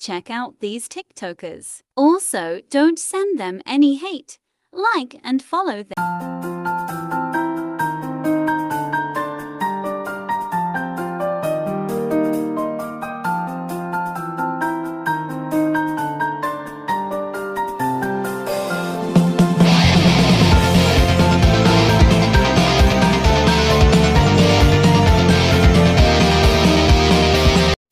check out these TikTokers. Also, don't send them any hate. Like and follow them.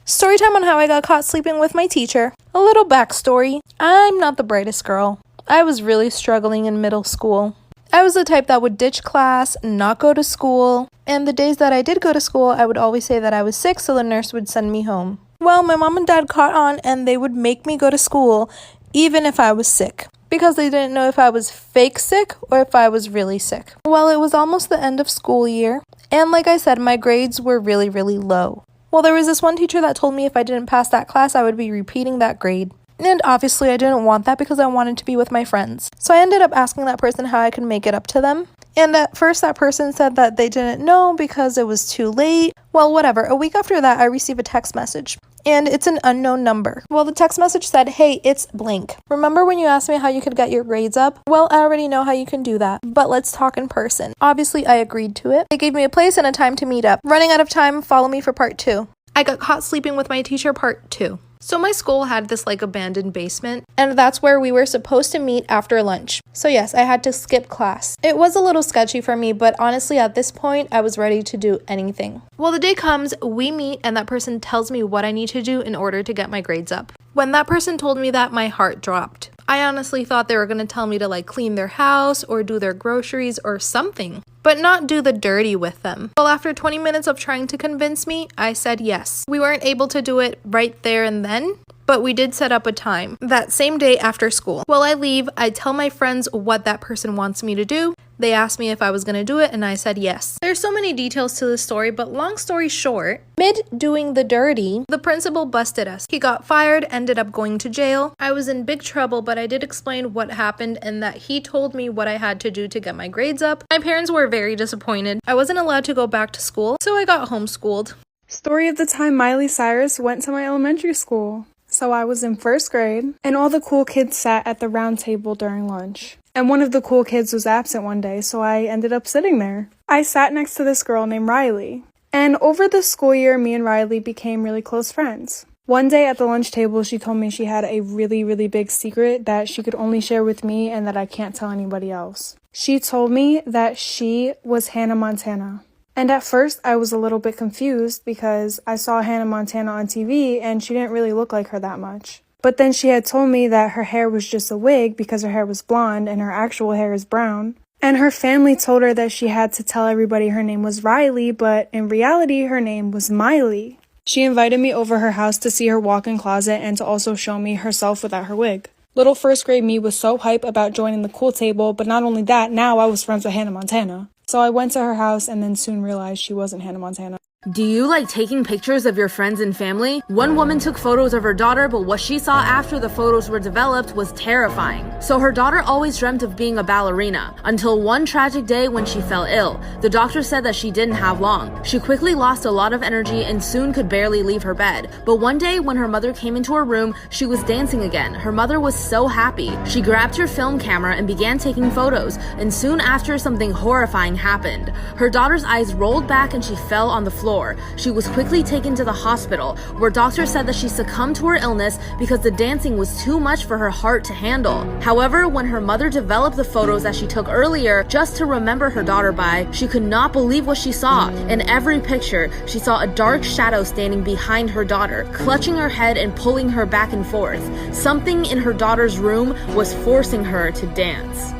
Storytime on how I got caught sleeping with my teacher. A little backstory. I'm not the brightest girl. I was really struggling in middle school. I was the type that would ditch class, not go to school, and the days that I did go to school, I would always say that I was sick so the nurse would send me home. Well, my mom and dad caught on and they would make me go to school even if I was sick, because they didn't know if I was fake sick or if I was really sick. Well, it was almost the end of school year, and like I said, my grades were really, really low. Well, there was this one teacher that told me if I didn't pass that class, I would be repeating that grade. And obviously, I didn't want that because I wanted to be with my friends. So I ended up asking that person how I could make it up to them. And at first, that person said that they didn't know because it was too late. Well, whatever. A week after that, I received a text message. And it's an unknown number. Well, the text message said, "Hey, it's blank. Remember when you asked me how you could get your grades up? Well, I already know how you can do that, but let's talk in person." Obviously, I agreed to it. They gave me a place and a time to meet up. Running out of time, follow me for part 2. I got caught sleeping with my teacher part 2. So my school had this abandoned basement, and that's where we were supposed to meet after lunch. So yes, I had to skip class. It was a little sketchy for me, but honestly at this point, I was ready to do anything. Well, the day comes, we meet, and that person tells me what I need to do in order to get my grades up. When that person told me that, my heart dropped. I honestly thought they were going to tell me to clean their house or do their groceries or something, but not do the dirty with them. Well, after 20 minutes of trying to convince me, I said yes. We weren't able to do it right there and then, but we did set up a time that same day after school. Well, I leave, I tell my friends what that person wants me to do. They asked me if I was going to do it, and I said yes. There's so many details to this story, but long story short, mid doing the dirty, the principal busted us. He got fired, ended up going to jail. I was in big trouble, but I did explain what happened and that he told me what I had to do to get my grades up. My parents were very disappointed. I wasn't allowed to go back to school, so I got homeschooled. Story of the time Miley Cyrus went to my elementary school. So I was in 1st grade, and all the cool kids sat at the round table during lunch. And one of the cool kids was absent one day, so I ended up sitting there. I sat next to this girl named Riley. And over the school year, me and Riley became really close friends. One day at the lunch table, she told me she had a really, really big secret that she could only share with me and that I can't tell anybody else. She told me that she was Hannah Montana. And at first, I was a little bit confused because I saw Hannah Montana on TV and she didn't really look like her that much. But then she had told me that her hair was just a wig because her hair was blonde and her actual hair is brown. And her family told her that she had to tell everybody her name was Riley, but in reality, her name was Miley. She invited me over her house to see her walk-in closet and to also show me herself without her wig. Little 1st grade me was so hype about joining the cool table, but not only that, now I was friends with Hannah Montana. So I went to her house and then soon realized she wasn't Hannah Montana. Do you like taking pictures of your friends and family? One woman took photos of her daughter, but what she saw after the photos were developed was terrifying. So her daughter always dreamt of being a ballerina, until one tragic day when she fell ill. The doctor said that she didn't have long. She quickly lost a lot of energy and soon could barely leave her bed. But one day when her mother came into her room, she was dancing again. Her mother was so happy. She grabbed her film camera and began taking photos, and soon after something horrifying happened. Her daughter's eyes rolled back and she fell on the floor. She was quickly taken to the hospital, where doctors said that she succumbed to her illness because the dancing was too much for her heart to handle. However, when her mother developed the photos that she took earlier just to remember her daughter by, she could not believe what she saw. In every picture, she saw a dark shadow standing behind her daughter, clutching her head and pulling her back and forth. Something in her daughter's room was forcing her to dance.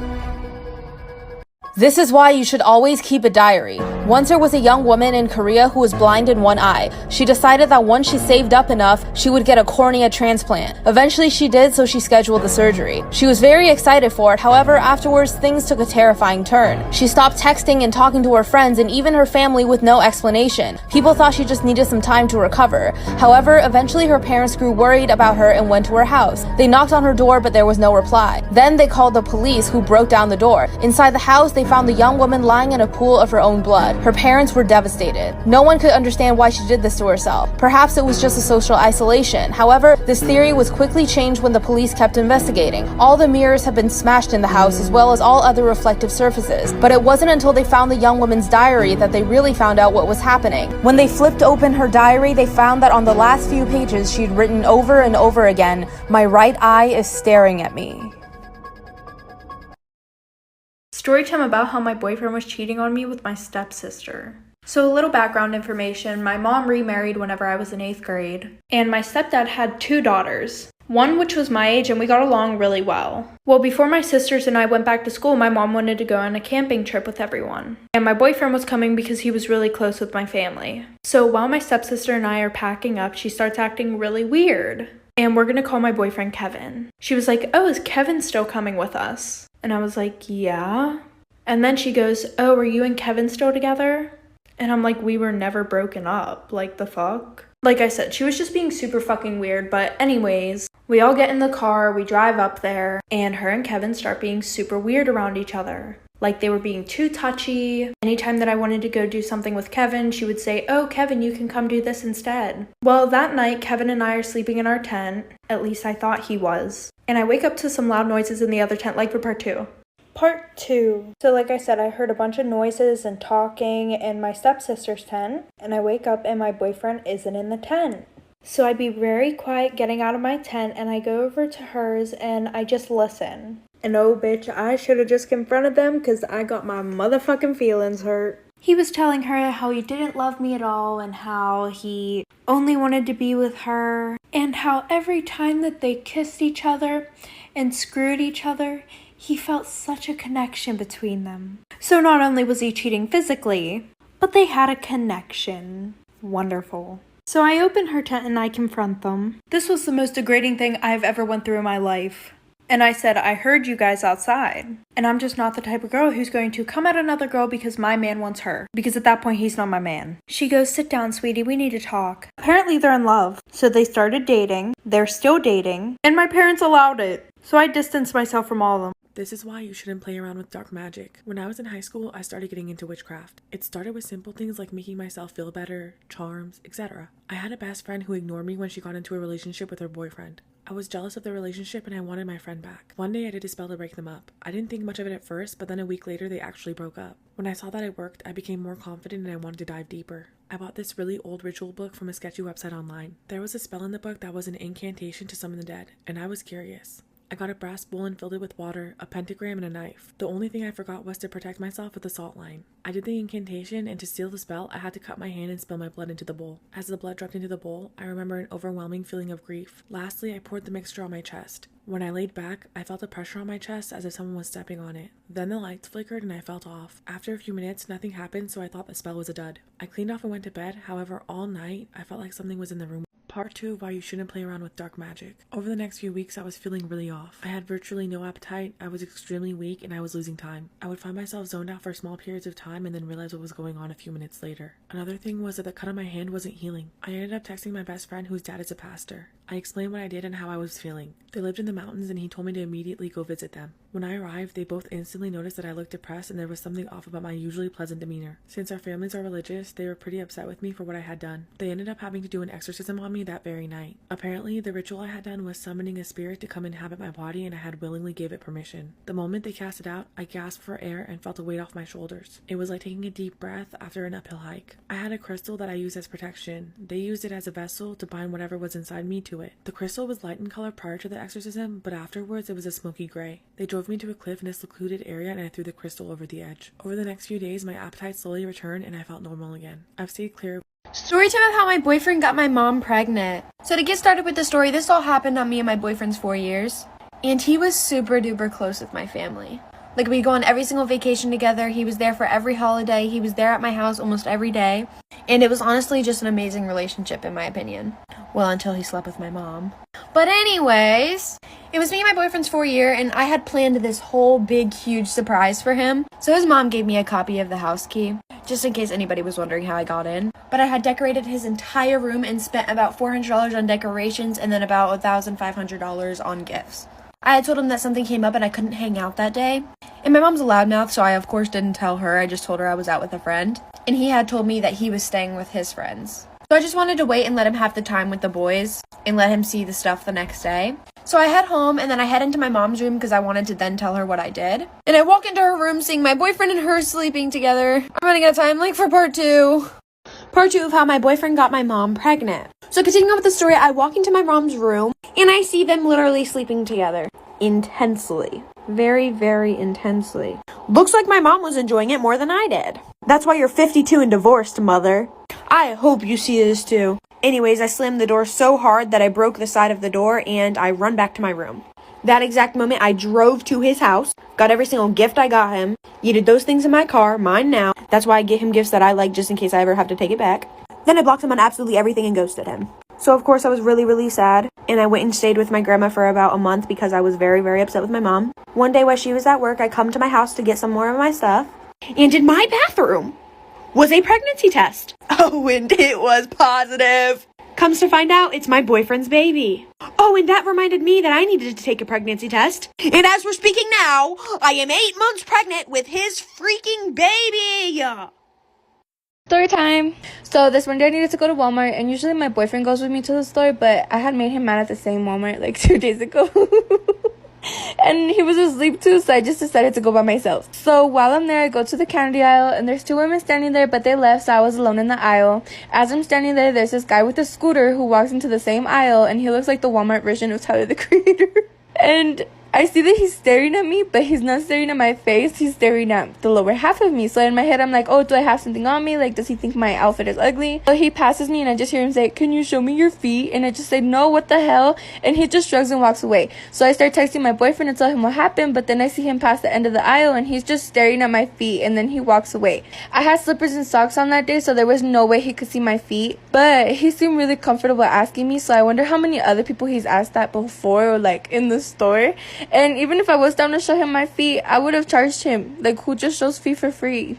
This is why you should always keep a diary. Once there was a young woman in Korea who was blind in one eye. She decided that once she saved up enough, she would get a cornea transplant. Eventually she did, so she scheduled the surgery. She was very excited for it, however, afterwards things took a terrifying turn. She stopped texting and talking to her friends and even her family with no explanation. People thought she just needed some time to recover. However, eventually her parents grew worried about her and went to her house. They knocked on her door, but there was no reply. Then they called the police, who broke down the door. Inside the house, they found the young woman lying in a pool of her own blood. blood. Her parents were devastated. No one could understand why she did this to herself. Perhaps it was just a social isolation. However, this theory was quickly changed when the police kept investigating. All the mirrors have been smashed in the house, as well as all other reflective surfaces. But it wasn't until they found the young woman's diary that they really found out what was happening. When they flipped open her diary, they found that on the last few pages she'd written over and over again, "My right eye is staring at me." Storytime about how my boyfriend was cheating on me with my stepsister. So a little background information, my mom remarried whenever I was in 8th grade, and my stepdad had 2 daughters. One which was my age and we got along really well. Well, before my sisters and I went back to school, my mom wanted to go on a camping trip with everyone. And my boyfriend was coming because he was really close with my family. So while my stepsister and I are packing up, she starts acting really weird. And we're gonna call my boyfriend Kevin. She was like, "Oh, is Kevin still coming with us?" And I was like, "Yeah." And then she goes, "Oh, are you and Kevin still together?" And I'm like, "We were never broken up. Like, the fuck?" Like I said, she was just being super fucking weird. But anyways, we all get in the car, we drive up there, and her and Kevin start being super weird around each other. Like, they were being too touchy. Anytime that I wanted to go do something with Kevin, she would say, "Oh, Kevin, you can come do this instead." Well, that night, Kevin and I are sleeping in our tent. At least I thought he was. And I wake up to some loud noises in the other tent, like for part 2. Part 2. So like I said, I heard a bunch of noises and talking in my stepsister's tent. And I wake up and my boyfriend isn't in the tent. So I'd be very quiet getting out of my tent, and I go over to hers and I just listen. And oh bitch, I should have just confronted them because I got my motherfucking feelings hurt. He was telling her how he didn't love me at all and how he only wanted to be with her. And how every time that they kissed each other and screwed each other, he felt such a connection between them. So not only was he cheating physically, but they had a connection. Wonderful. So I open her tent and I confront them. This was the most degrading thing I've ever went through in my life. And I said, "I heard you guys outside. And I'm just not the type of girl who's going to come at another girl because my man wants her. Because at that point, he's not my man." She goes, "Sit down, sweetie. We need to talk." Apparently, they're in love. So they started dating. They're still dating. And my parents allowed it. So I distanced myself from all of them. This is why you shouldn't play around with dark magic. When I was in high school, I started getting into witchcraft. It started with simple things like making myself feel better, charms, etc. I had a best friend who ignored me when she got into a relationship with her boyfriend. I was jealous of the relationship and I wanted my friend back. One day I did a spell to break them up. I didn't think much of it at first, but then a week later they actually broke up. When I saw that it worked, I became more confident and I wanted to dive deeper. I bought this really old ritual book from a sketchy website online. There was a spell in the book that was an incantation to summon the dead, and I was curious. I got a brass bowl and filled it with water, a pentagram, and a knife. The only thing I forgot was to protect myself with a salt line. I did the incantation, and to seal the spell, I had to cut my hand and spill my blood into the bowl. As the blood dropped into the bowl, I remember an overwhelming feeling of grief. Lastly, I poured the mixture on my chest. When I laid back, I felt a pressure on my chest as if someone was stepping on it. Then the lights flickered and I felt off. After a few minutes, nothing happened, so I thought the spell was a dud. I cleaned off and went to bed. However, all night, I felt like something was in the room. Part 2 of why you shouldn't play around with dark magic. Over the next few weeks, I was feeling really off. I had virtually no appetite, I was extremely weak, and I was losing time. I would find myself zoned out for small periods of time and then realize what was going on a few minutes later. Another thing was that the cut on my hand wasn't healing. I ended up texting my best friend whose dad is a pastor. I explained what I did and how I was feeling. They lived in the mountains and he told me to immediately go visit them. When I arrived, they both instantly noticed that I looked depressed and there was something off about my usually pleasant demeanor. Since our families are religious, they were pretty upset with me for what I had done. They ended up having to do an exorcism on me that very night. Apparently, the ritual I had done was summoning a spirit to come inhabit my body and I had willingly gave it permission. The moment they cast it out, I gasped for air and felt a weight off my shoulders. It was like taking a deep breath after an uphill hike. I had a crystal that I used as protection. They used it as a vessel to bind whatever was inside me to it. The crystal was light in color prior to the exorcism, but afterwards it was a smoky gray. They drove me to a cliff in a secluded area and I threw the crystal over the edge. Over the next few days, my appetite slowly returned and I felt normal again. I've stayed clear. Storytime of how my boyfriend got my mom pregnant. So to get started with the story, this all happened on me and my boyfriend's 4 years. And he was super duper close with my family. Like, we'd go on every single vacation together. He was there for every holiday. He was there at my house almost every day. And it was honestly just an amazing relationship, in my opinion. Well, until he slept with my mom. But anyways, it was me and my boyfriend's 4 year, and I had planned this whole big, huge surprise for him. So his mom gave me a copy of the house key, just in case anybody was wondering how I got in. But I had decorated his entire room and spent about $400 on decorations and then about $1,500 on gifts. I had told him that something came up and I couldn't hang out that day. And my mom's a loudmouth, so I of course didn't tell her. I just told her I was out with a friend. And he had told me that he was staying with his friends. So I just wanted to wait and let him have the time with the boys and let him see the stuff the next day. So I head home and then I head into my mom's room because I wanted to then tell her what I did. And I walk into her room seeing my boyfriend and her sleeping together. I'm running out of time, like, for part 2. Part 2 of how my boyfriend got my mom pregnant. So continuing on with the story, I walk into my mom's room and I see them literally sleeping together. Intensely. Very, very intensely. Looks like my mom was enjoying it more than I did. That's why you're 52 and divorced, mother. I hope you see this too. Anyways, I slammed the door so hard that I broke the side of the door and I run back to my room. That exact moment, I drove to his house, got every single gift I got him, yeeted those things in my car, mine now. That's why I get him gifts that I like just in case I ever have to take it back. Then I blocked him on absolutely everything and ghosted him. So of course I was really, really sad. And I went and stayed with my grandma for about a month because I was very, very upset with my mom. One day while she was at work, I come to my house to get some more of my stuff. And in my bathroom was a pregnancy test. Oh, and it was positive. Comes to find out, it's my boyfriend's baby. Oh, and that reminded me that I needed to take a pregnancy test. And as we're speaking now, I am 8 months pregnant with his freaking baby. Story time. So this one day I needed to go to Walmart, and usually my boyfriend goes with me to the store, but I had made him mad at the same Walmart like 2 days ago. And he was asleep too, so I just decided to go by myself. So while I'm there, I go to the candy aisle, and there's 2 women standing there, but they left, so I was alone in the aisle. As I'm standing there, there's this guy with a scooter who walks into the same aisle, and he looks like the Walmart version of Tyler, the Creator. And I see that he's staring at me, but he's not staring at my face. He's staring at the lower half of me. So in my head, I'm like, oh, do I have something on me? Like, does he think my outfit is ugly? So he passes me, and I just hear him say, can you show me your feet? And I just say, no, what the hell? And he just shrugs and walks away. So I start texting my boyfriend and tell him what happened, but then I see him pass the end of the aisle, and he's just staring at my feet, and then he walks away. I had slippers and socks on that day, so there was no way he could see my feet. But he seemed really comfortable asking me, so I wonder how many other people he's asked that before, or like in the store. And even if I was down to show him my feet, I would have charged him. Like, who just shows feet for free?